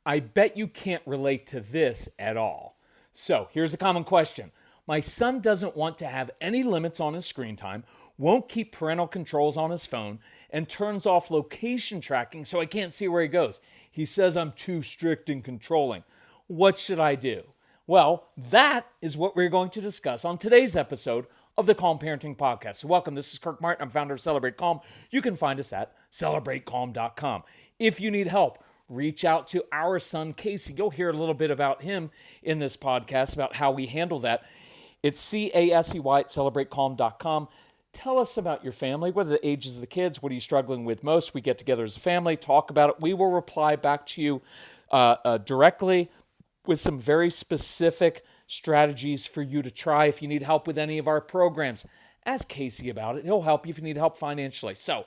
I bet you can't relate to this at all. So here's a common question. My son doesn't want to have any limits on his screen time, won't keep parental controls on his phone, and turns off location tracking so I can't see where he goes. He says I'm too strict and controlling. What should I do? Well, that is what we're going to discuss on today's episode of the Calm Parenting Podcast. So welcome, this is Kirk Martin. I'm founder of Celebrate Calm. You can find us at celebratecalm.com. If you need help, reach out to our son, Casey. You'll hear a little bit about him in this podcast, about how we handle that. It's CASEY at celebratecalm.com. Tell us about your family. What are the ages of the kids? What are you struggling with most? We get together as a family, talk about it. We will reply back to you directly with some very specific strategies for you to try. If you need help with any of our programs, ask Casey about it. He'll help you if you need help financially. So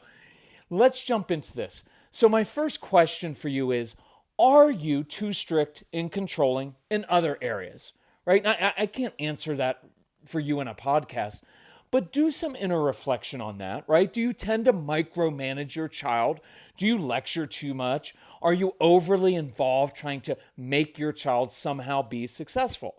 let's jump into this. So my first question for you is, are you too strict in controlling in other areas? Right? I can't answer that for you in a podcast, but do some inner reflection on that, right? Do you tend to micromanage your child? Do you lecture too much? Are you overly involved trying to make your child somehow be successful,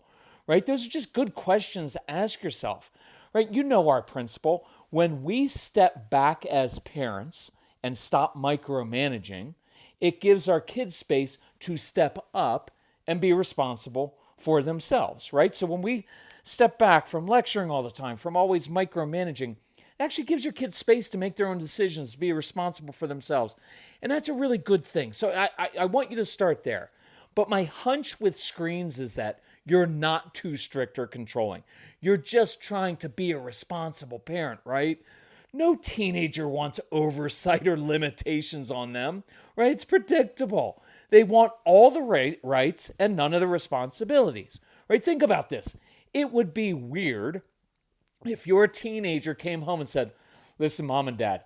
right? Those are just good questions to ask yourself, right? You know our principle. When we step back as parents and stop micromanaging, it gives our kids space to step up and be responsible for themselves, right? So when we step back from lecturing all the time, from always micromanaging, it actually gives your kids space to make their own decisions, to be responsible for themselves. And that's a really good thing. So I want you to start there. But my hunch with screens is that you're not too strict or controlling. You're just trying to be a responsible parent, right? No teenager wants oversight or limitations on them, right? It's predictable. They want all the rights and none of the responsibilities, right? Think about this. It would be weird if your teenager came home and said, listen, mom and dad,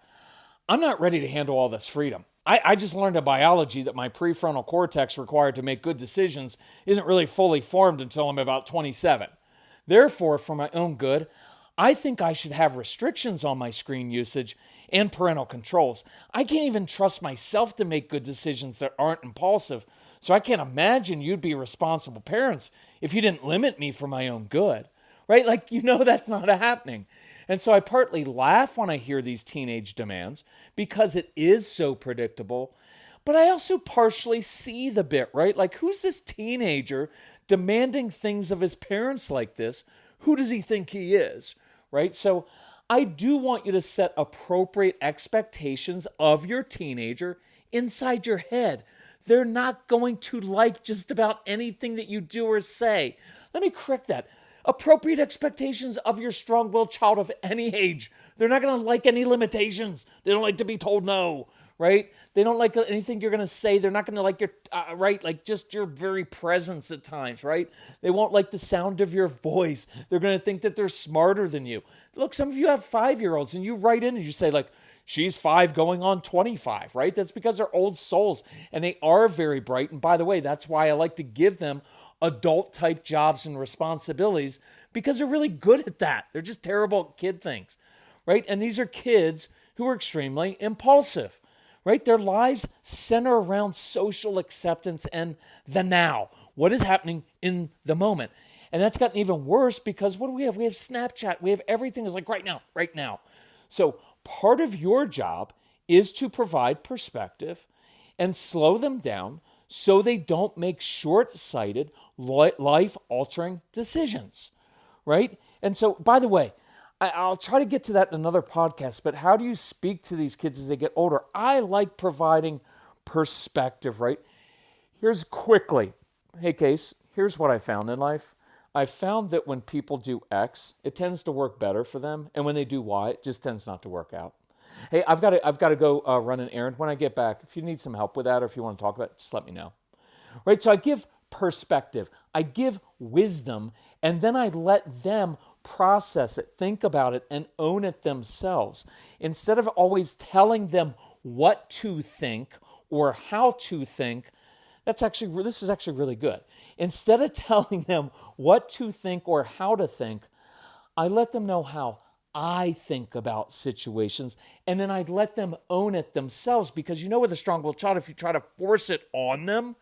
I'm not ready to handle all this freedom. I just learned in biology that my prefrontal cortex required to make good decisions isn't really fully formed until I'm about 27. Therefore, for my own good, I think I should have restrictions on my screen usage and parental controls. I can't even trust myself to make good decisions that aren't impulsive, so I can't imagine you'd be responsible parents if you didn't limit me for my own good, right? Like, that's not happening. And so I partly laugh when I hear these teenage demands because it is so predictable, but I also partially see the bit, right? Like, who's this teenager demanding things of his parents like this? Who does he think he is, right? So I do want you to set appropriate expectations of your teenager inside your head. They're not going to like just about anything that you do or say. Let me correct that. Appropriate expectations of your strong-willed child of any age. They're not going to like any limitations. They don't like to be told no, right? They don't like anything you're going to say. They're not going to like your, right? Like just your very presence at times, right? They won't like the sound of your voice. They're going to think that they're smarter than you. Look, some of you have 5-year-olds and you write in and you say like, she's 5 going on 25, right? That's because they're old souls and they are very bright. And by the way, that's why I like to give them adult type jobs and responsibilities because they're really good at that. They're just terrible at kid things, right? And these are kids who are extremely impulsive, right? Their lives center around social acceptance and the now. What is happening in the moment? And that's gotten even worse because what do we have? We have Snapchat. We have everything is like right now, right now. So part of your job is to provide perspective and slow them down so they don't make short-sighted, life-altering decisions, right? And so, by the way, I'll try to get to that in another podcast, but how do you speak to these kids as they get older? I like providing perspective, right? Here's quickly. Hey, Case, here's what I found in life. I found that when people do X, it tends to work better for them, and when they do Y, it just tends not to work out. Hey, I've got to go run an errand. When I get back, if you need some help with that or if you want to talk about it, just let me know. Right? So I give perspective. I give wisdom, and then I let them process it, think about it, and own it themselves. Instead of always telling them what to think or how to think, this is actually really good. Instead of telling them what to think or how to think, I let them know how I think about situations, and then I let them own it themselves because with a strong-willed child, if you try to force it on them,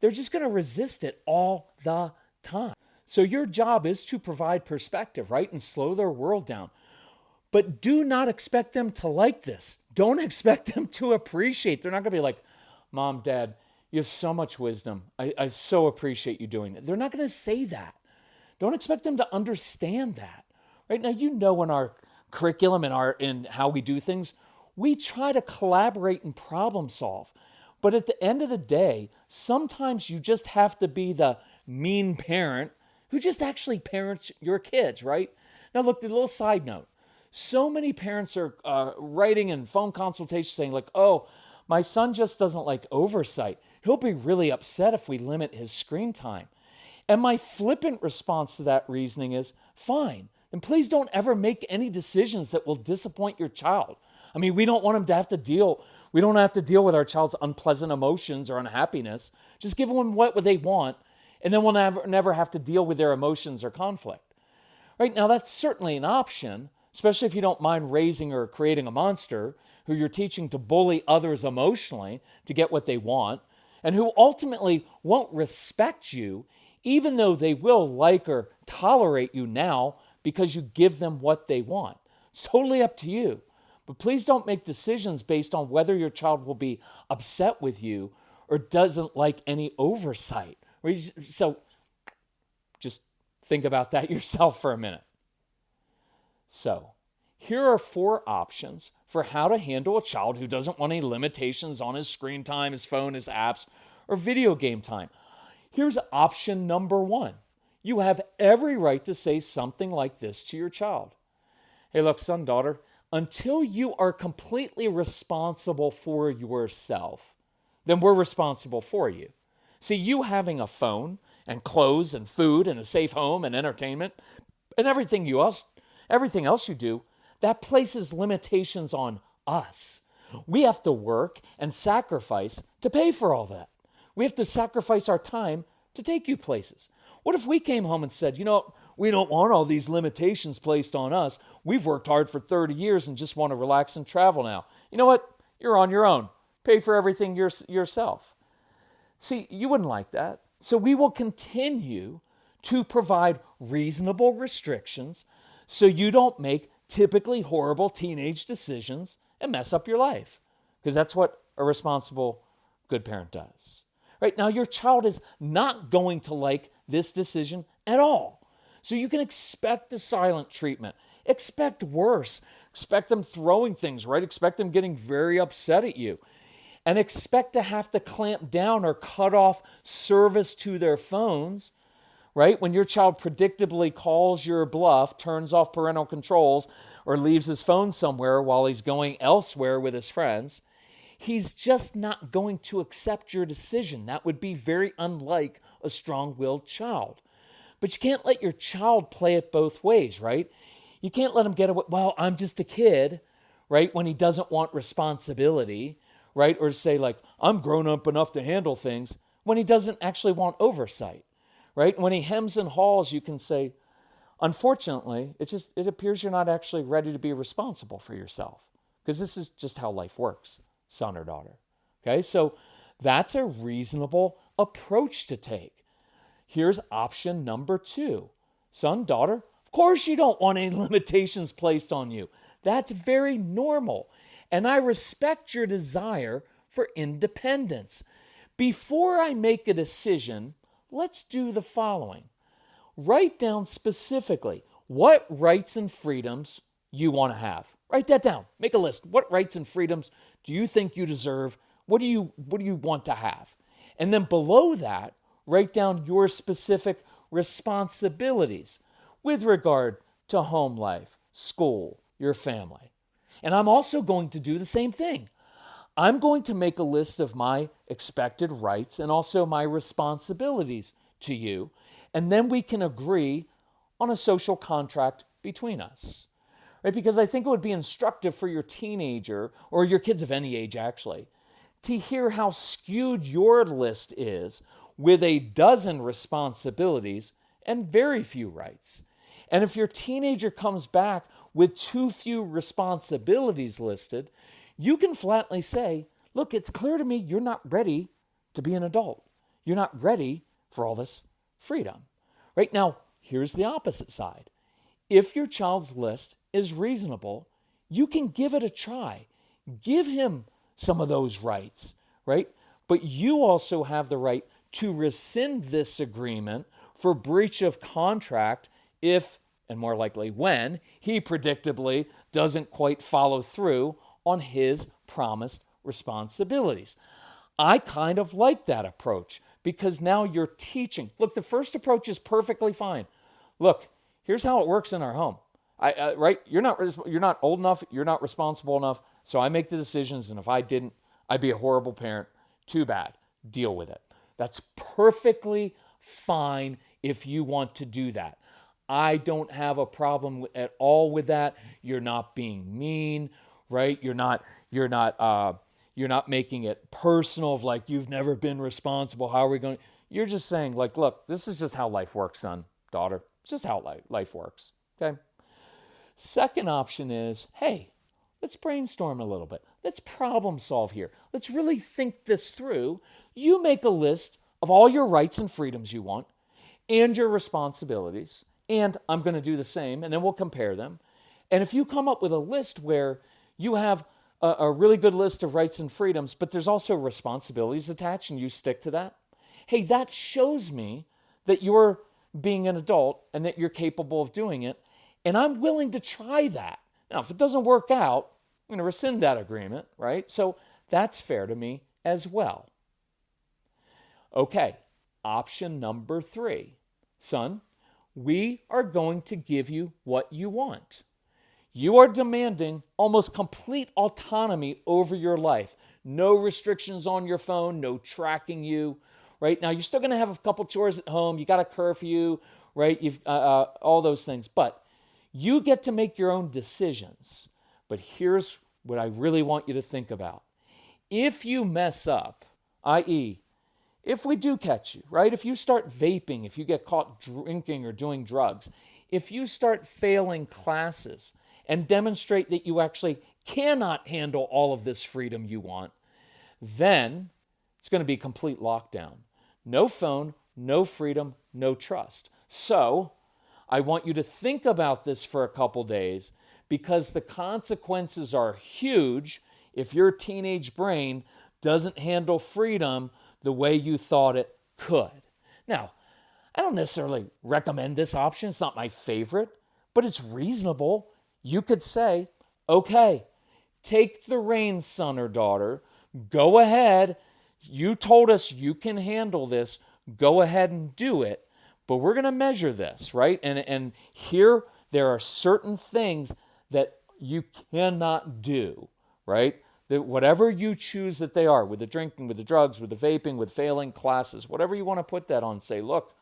they're just going to resist it all the time. So your job is to provide perspective, right? And slow their world down. But do not expect them to like this. Don't expect them to appreciate. They're not going to be like, Mom, Dad, you have so much wisdom. I so appreciate you doing it. They're not going to say that. Don't expect them to understand that. Right now, in our curriculum and in how we do things, we try to collaborate and problem solve. But at the end of the day, sometimes you just have to be the mean parent who just actually parents your kids, right? Now, look, the little side note. So many parents are writing in phone consultations saying like, oh, my son just doesn't like oversight. He'll be really upset if we limit his screen time. And my flippant response to that reasoning is, fine, then please don't ever make any decisions that will disappoint your child. I mean, we don't want them to have to deal, we don't have to deal with our child's unpleasant emotions or unhappiness. Just give them what they want, and then we'll never have to deal with their emotions or conflict. Right now, that's certainly an option, especially if you don't mind raising or creating a monster who you're teaching to bully others emotionally to get what they want, and who ultimately won't respect you, even though they will like or tolerate you now because you give them what they want. It's totally up to you. But please don't make decisions based on whether your child will be upset with you or doesn't like any oversight. So just think about that yourself for a minute. So here are 4 options for how to handle a child who doesn't want any limitations on his screen time, his phone, his apps, or video game time. Here's option number 1. You have every right to say something like this to your child. Hey, look, son, daughter, until you are completely responsible for yourself, then we're responsible for you. See, you having a phone and clothes and food and a safe home and entertainment and everything else you do, that places limitations on us. We have to work and sacrifice to pay for all that. We have to sacrifice our time to take you places. What if we came home and said, we don't want all these limitations placed on us. We've worked hard for 30 years and just want to relax and travel now. You know what? You're on your own. Pay for everything yourself. See, you wouldn't like that. So we will continue to provide reasonable restrictions so you don't make typically horrible teenage decisions and mess up your life. Because that's what a responsible, good parent does. Right now, your child is not going to like this decision at all. So you can expect the silent treatment. Expect worse. Expect them throwing things, right? Expect them getting very upset at you. And expect to have to clamp down or cut off service to their phones, right? When your child predictably calls your bluff, turns off parental controls, or leaves his phone somewhere while he's going elsewhere with his friends, he's just not going to accept your decision. That would be very unlike a strong-willed child. But you can't let your child play it both ways, right? You can't let him get away, well, I'm just a kid, right? When he doesn't want responsibility, right? Or say like, I'm grown up enough to handle things when he doesn't actually want oversight, right? When he hems and haws, you can say, unfortunately, it appears you're not actually ready to be responsible for yourself, because this is just how life works, son or daughter. Okay, so that's a reasonable approach to take. Here's option number 2. Son, daughter, of course you don't want any limitations placed on you. That's very normal. And I respect your desire for independence. Before I make a decision, let's do the following. Write down specifically what rights and freedoms you want to have. Write that down. Make a list. What rights and freedoms do you think you deserve? What do you want to have? And then below that, write down your specific responsibilities with regard to home life, school, your family. And I'm also going to do the same thing. I'm going to make a list of my expected rights and also my responsibilities to you, and then we can agree on a social contract between us. Right? Because I think it would be instructive for your teenager, or your kids of any age actually, to hear how skewed your list is with a dozen responsibilities and very few rights. And if your teenager comes back with too few responsibilities listed, you can flatly say, look, it's clear to me you're not ready to be an adult. You're not ready for all this freedom. Right now, here's the opposite side. If your child's list is reasonable, you can give it a try. Give him some of those rights, right? But you also have the right to rescind this agreement for breach of contract if, and more likely when, he predictably doesn't quite follow through on his promised responsibilities. I kind of like that approach because now you're teaching. Look, the first approach is perfectly fine. Look, here's how it works in our home. Right? You're not old enough. You're not responsible enough. So I make the decisions, and if I didn't, I'd be a horrible parent. Too bad. Deal with it. That's perfectly fine if you want to do that. I don't have a problem at all with that. You're not being mean, right? You're not making it personal of like you've never been responsible. How are we going? You're just saying like, look, this is just how life works, son, daughter. It's just how life works. Okay. Second option is, hey, let's brainstorm a little bit. Let's problem solve here. Let's really think this through. You make a list of all your rights and freedoms you want and your responsibilities, and I'm going to do the same, and then we'll compare them. And if you come up with a list where you have a really good list of rights and freedoms, but there's also responsibilities attached, and you stick to that, hey, that shows me that you're being an adult and that you're capable of doing it, and I'm willing to try that. Now, if it doesn't work out, I'm going to rescind that agreement, right? So that's fair to me as well. Okay, option number 3. Son, we are going to give you what you want. You are demanding almost complete autonomy over your life. No restrictions on your phone, no tracking you, right? Now, you're still going to have a couple chores at home. You got a curfew, right? You've all those things. But you get to make your own decisions. But here's what I really want you to think about. If you mess up, i.e., if we do catch you, right? If you start vaping, if you get caught drinking or doing drugs, if you start failing classes and demonstrate that you actually cannot handle all of this freedom you want, then it's going to be complete lockdown. No phone, no freedom, no trust. So I want you to think about this for a couple days because the consequences are huge if your teenage brain doesn't handle freedom the way you thought it could. Now, I don't necessarily recommend this option. It's not my favorite, but it's reasonable. You could say, okay, take the reins, son or daughter. Go ahead. You told us you can handle this. Go ahead and do it. But we're going to measure this, right? And here there are certain things that you cannot do, right? That whatever you choose that they are, with the drinking, with the drugs, with the vaping, with failing classes, whatever you want to put that on, say, look,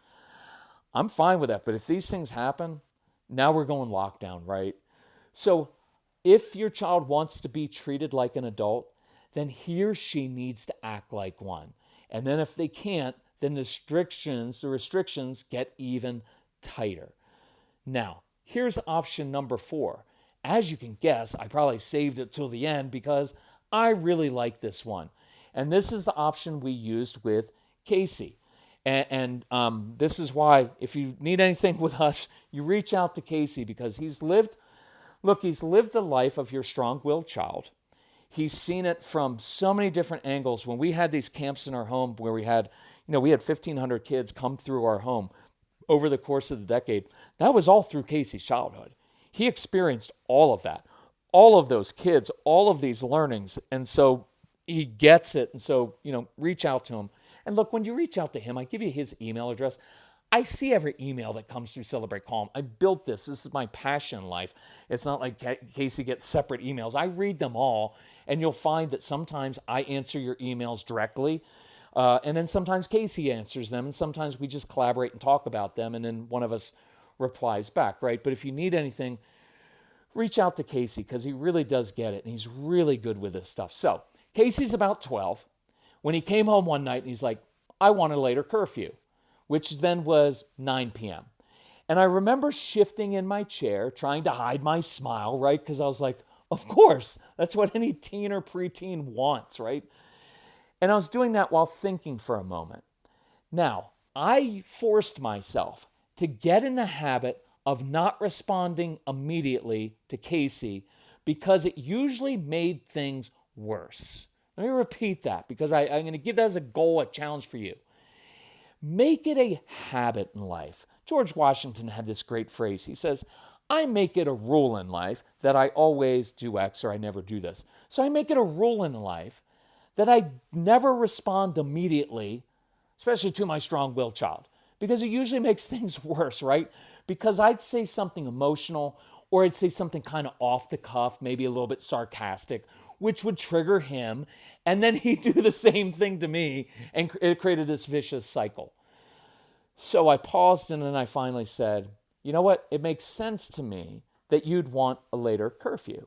I'm fine with that. But if these things happen, now we're going lockdown, right? So if your child wants to be treated like an adult, then he or she needs to act like one. And then if they can't, then the restrictions get even tighter. Now, here's option number 4. As you can guess, I probably saved it till the end because I really like this one. And this is the option we used with Casey. And this is why, if you need anything with us, you reach out to Casey because he's lived the life of your strong-willed child. He's seen it from so many different angles. When we had these camps in our home where we had 1,500 kids come through our home over the course of the decade, that was all through Casey's childhood. He experienced all of that, all of those kids, all of these learnings. And so he gets it. And so, reach out to him. And look, when you reach out to him, I give you his email address. I see every email that comes through Celebrate Calm. I built this. This is my passion in life. It's not like Casey gets separate emails. I read them all. And you'll find that sometimes I answer your emails directly. And then sometimes Casey answers them. And sometimes we just collaborate and talk about them. And then one of us replies back, right? But if you need anything, reach out to Casey because he really does get it. And he's really good with this stuff. So Casey's about 12. When he came home one night and he's like, I want a later curfew, which then was 9 p.m. And I remember shifting in my chair, trying to hide my smile, right? Because I was like, of course, that's what any teen or preteen wants, right? And I was doing that while thinking for a moment. Now, I forced myself to get in the habit of not responding immediately to Casey because it usually made things worse. Let me repeat that because I'm going to give that as a goal, a challenge for you. Make it a habit in life. George Washington had this great phrase. He says, I make it a rule in life that I always do X or I never do this. So I make it a rule in life that I never respond immediately, especially to my strong-willed child, because it usually makes things worse, right? Because I'd say something emotional or I'd say something kind of off the cuff, maybe a little bit sarcastic, which would trigger him, and then he'd do the same thing to me, and it created this vicious cycle. So I paused and then I finally said, you know what? It makes sense to me that you'd want a later curfew.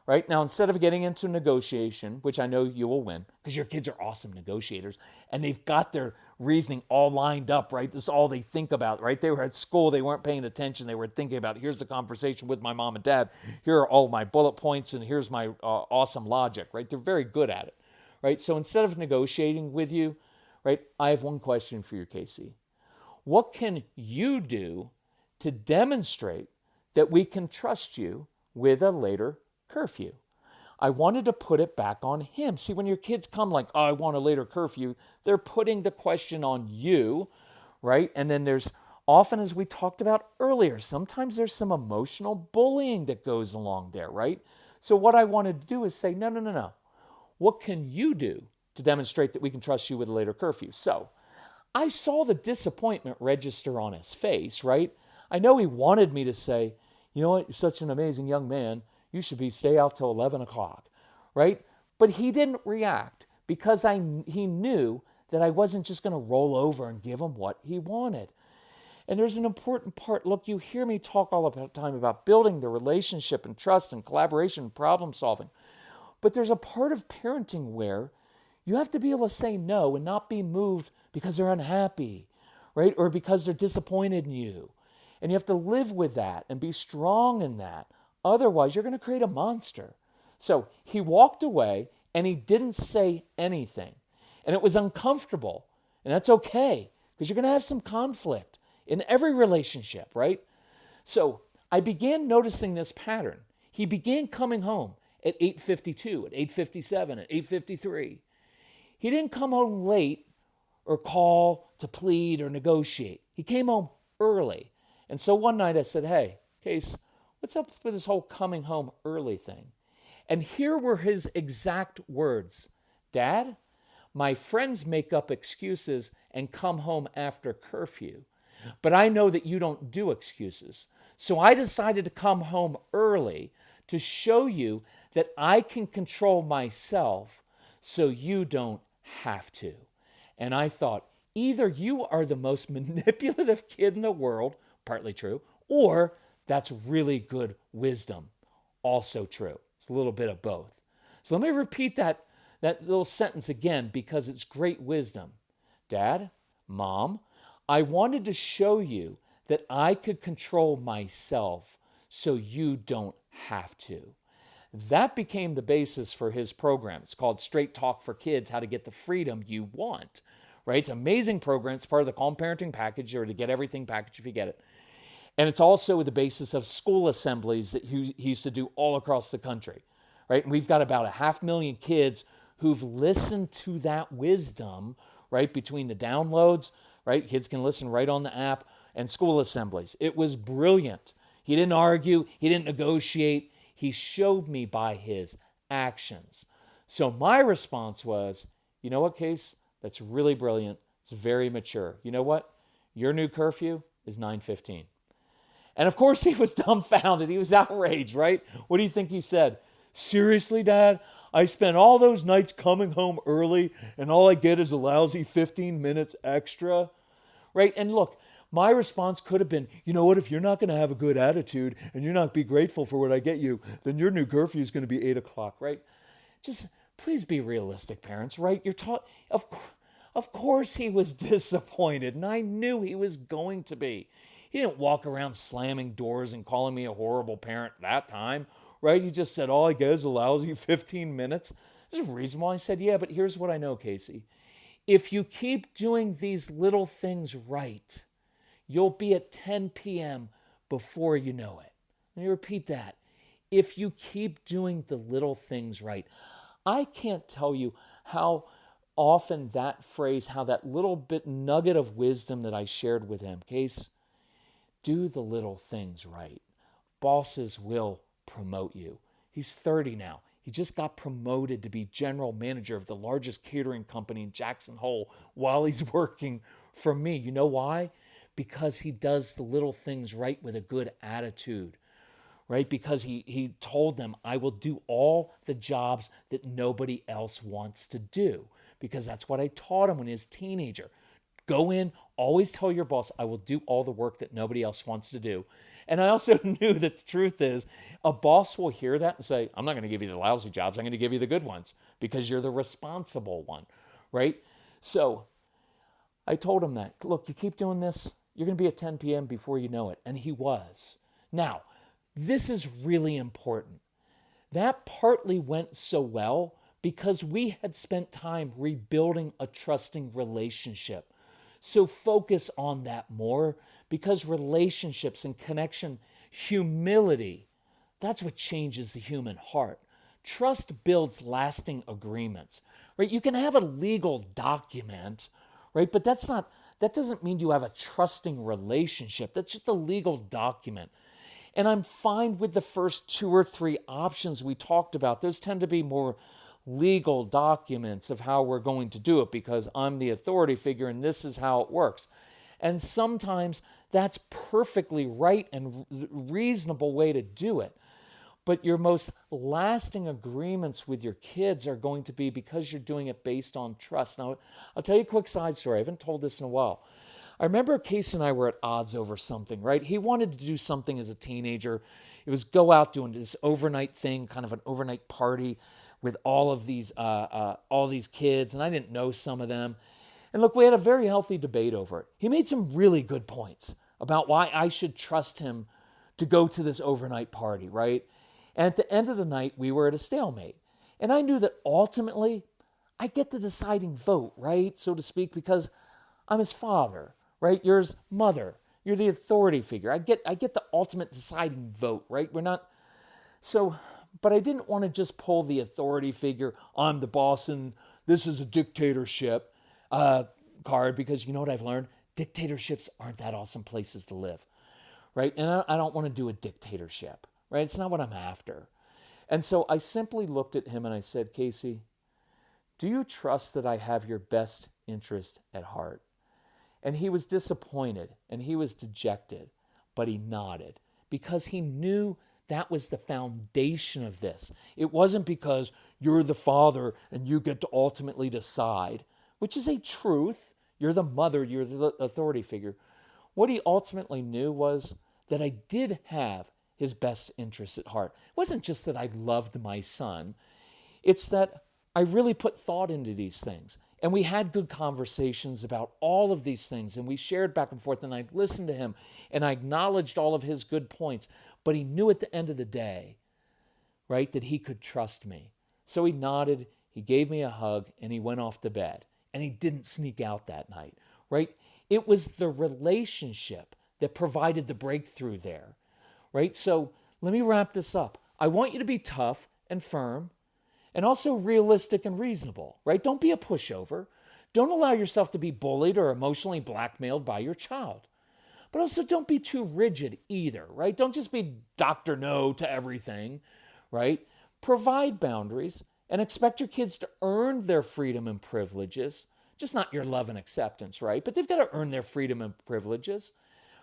Right? Now, instead of getting into negotiation, which I know you will win, because your kids are awesome negotiators, and they've got their reasoning all lined up, right? This is all they think about, right? They were at school, they weren't paying attention, they were thinking about, here's the conversation with my mom and dad, here are all my bullet points, and here's my awesome logic, right? They're very good at it, right? So instead of negotiating with you, right, I have one question for you, Casey. What can you do to demonstrate that we can trust you with a later curfew? I wanted to put it back on him. See, when your kids come like, oh, I want a later curfew, they're putting the question on you, right? And then there's often, as we talked about earlier, sometimes there's some emotional bullying that goes along there, right? So what I wanted to do is say, no. What can you do to demonstrate that we can trust you with a later curfew? So I saw the disappointment register on his face, right? I know he wanted me to say, you know what, you're such an amazing young man. You should stay out till 11 o'clock, right? But he didn't react because he knew that I wasn't just going to roll over and give him what he wanted. And there's an important part. Look, you hear me talk all the time about building the relationship and trust and collaboration and problem solving. But there's a part of parenting where you have to be able to say no and not be moved because they're unhappy, right? Or because they're disappointed in you. And you have to live with that and be strong in that. Otherwise, you're going to create a monster. So he walked away and he didn't say anything. And it was uncomfortable. And that's okay because you're going to have some conflict in every relationship, right? So I began noticing this pattern. He began coming home at 8:52, at 8:57, at 8:53. He didn't come home late or call to plead or negotiate. He came home early. And so one night I said, hey, Case, what's up with this whole coming home early thing? And here were his exact words. Dad, my friends make up excuses and come home after curfew, but I know that you don't do excuses. So I decided to come home early to show you that I can control myself so you don't have to. And I thought, either you are the most manipulative kid in the world, partly true, or that's really good wisdom, also true. It's a little bit of both. So let me repeat that little sentence again because it's great wisdom. Dad, Mom, I wanted to show you that I could control myself so you don't have to. That became the basis for his program. It's called Straight Talk for Kids, How to Get the Freedom You Want. Right? It's an amazing program. It's part of the Calm Parenting package, or the Get Everything package if you get it. And it's also the basis of school assemblies that he used to do all across the country. Right? And we've got about 500,000 kids who've listened to that wisdom, right, between the downloads, right? Kids can listen right on the app, and school assemblies. It was brilliant. He didn't argue. He didn't negotiate. He showed me by his actions. So my response was, you know what, Case? That's really brilliant. It's very mature. You know what? Your new curfew is 9:15. And of course he was dumbfounded. He was outraged, right? What do you think he said? Seriously, Dad? I spent all those nights coming home early and all I get is a lousy 15 minutes extra, right? And look, my response could have been, you know what, if you're not going to have a good attitude and you're not be grateful for what I get you, then your new curfew is going to be 8 o'clock, right? Just please be realistic, parents, right? You're taught, of course he was disappointed, and I knew he was going to be. He didn't walk around slamming doors and calling me a horrible parent that time, right? He just said, all I get is a lousy 15 minutes. There's a reason why I said, yeah, but here's what I know, Casey. If you keep doing these little things right, you'll be at 10 p.m. before you know it. Let me repeat that. If you keep doing the little things right, I can't tell you how often that phrase, how that little bit nugget of wisdom that I shared with him, Case, do the little things right. Bosses will promote you. He's 30 now. He just got promoted to be general manager of the largest catering company in Jackson Hole while he's working for me. You know why? Because he does the little things right with a good attitude, right? Because he told them, I will do all the jobs that nobody else wants to do, because that's what I taught him when he was a teenager. Go in, always tell your boss, I will do all the work that nobody else wants to do. And I also knew that the truth is, a boss will hear that and say, I'm not going to give you the lousy jobs. I'm going to give you the good ones because you're the responsible one, right? So I told him that, look, you keep doing this, you're going to be at 10 p.m. before you know it. And he was. Now, this is really important. That partly went so well because we had spent time rebuilding a trusting relationship. So focus on that more, because relationships and connection, humility, that's what changes the human heart. Trust builds lasting agreements, right? You can have a legal document, right? But that doesn't mean you have a trusting relationship. That's just a legal document. And I'm fine with the first 2 or 3 options we talked about. Those tend to be more legal documents of how we're going to do it because I'm the authority figure and this is how it works. And sometimes that's perfectly right and reasonable way to do it. But your most lasting agreements with your kids are going to be because you're doing it based on trust. Now, I'll tell you a quick side story. I haven't told this in a while. I remember Casey and I were at odds over something, right? He wanted to do something as a teenager. It was go out doing this overnight thing, kind of an overnight party with all these kids, and I didn't know some of them. And look, we had a very healthy debate over it. He made some really good points about why I should trust him to go to this overnight party, right? And at the end of the night, we were at a stalemate. And I knew that ultimately, I get the deciding vote, right, so to speak, because I'm his father, right? You're his mother. You're the authority figure. I get the ultimate deciding vote, right? But I didn't want to just pull the authority figure, I'm the boss and this is a dictatorship card, because you know what I've learned? Dictatorships aren't that awesome places to live, right? And I don't want to do a dictatorship, right? It's not what I'm after. And so I simply looked at him and I said, Casey, do you trust that I have your best interest at heart? And he was disappointed and he was dejected, but he nodded because he knew that was the foundation of this. It wasn't because you're the father and you get to ultimately decide, which is a truth. You're the mother, you're the authority figure. What he ultimately knew was that I did have his best interests at heart. It wasn't just that I loved my son. It's that I really put thought into these things. And we had good conversations about all of these things. And we shared back and forth. And I listened to him. And I acknowledged all of his good points. But he knew at the end of the day, right, that he could trust me. So he nodded. He gave me a hug. And he went off to bed. And he didn't sneak out that night, right? It was the relationship that provided the breakthrough there, right? So let me wrap this up. I want you to be tough and firm, and also realistic and reasonable, right? Don't be a pushover. Don't allow yourself to be bullied or emotionally blackmailed by your child. But also don't be too rigid either, right? Don't just be Dr. No to everything, right? Provide boundaries and expect your kids to earn their freedom and privileges. Just not your love and acceptance, right? But they've got to earn their freedom and privileges,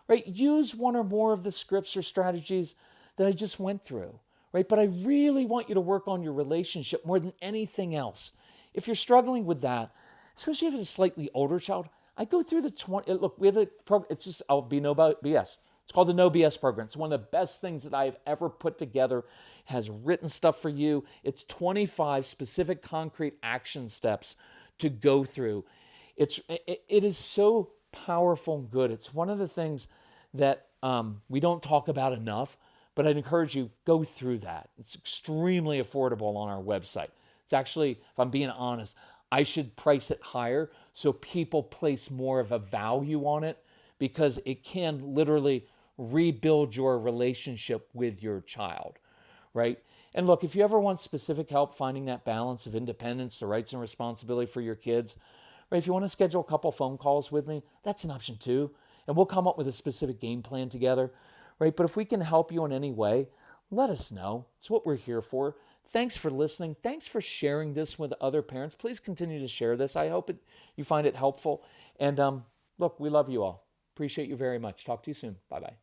right? Use one or more of the scripts or strategies that I just went through, right? But I really want you to work on your relationship more than anything else. If you're struggling with that, especially if it's a slightly older child, I go through the 20, look, we have a program, it's just, I'll be no BS. It's called the No BS program. It's one of the best things that I've ever put together. It has written stuff for you. It's 25 specific concrete action steps to go through. It is so powerful and good. It's one of the things that we don't talk about enough, but I'd encourage you, go through that. It's extremely affordable on our website. It's actually, if I'm being honest, I should price it higher so people place more of a value on it, because it can literally rebuild your relationship with your child, right? And look, if you ever want specific help finding that balance of independence, the rights and responsibility for your kids, right? If you want to schedule a couple phone calls with me, that's an option too. And we'll come up with a specific game plan together, right? But if we can help you in any way, let us know. It's what we're here for. Thanks for listening. Thanks for sharing this with other parents. Please continue to share this. I hope you find it helpful. And look, we love you all. Appreciate you very much. Talk to you soon. Bye-bye.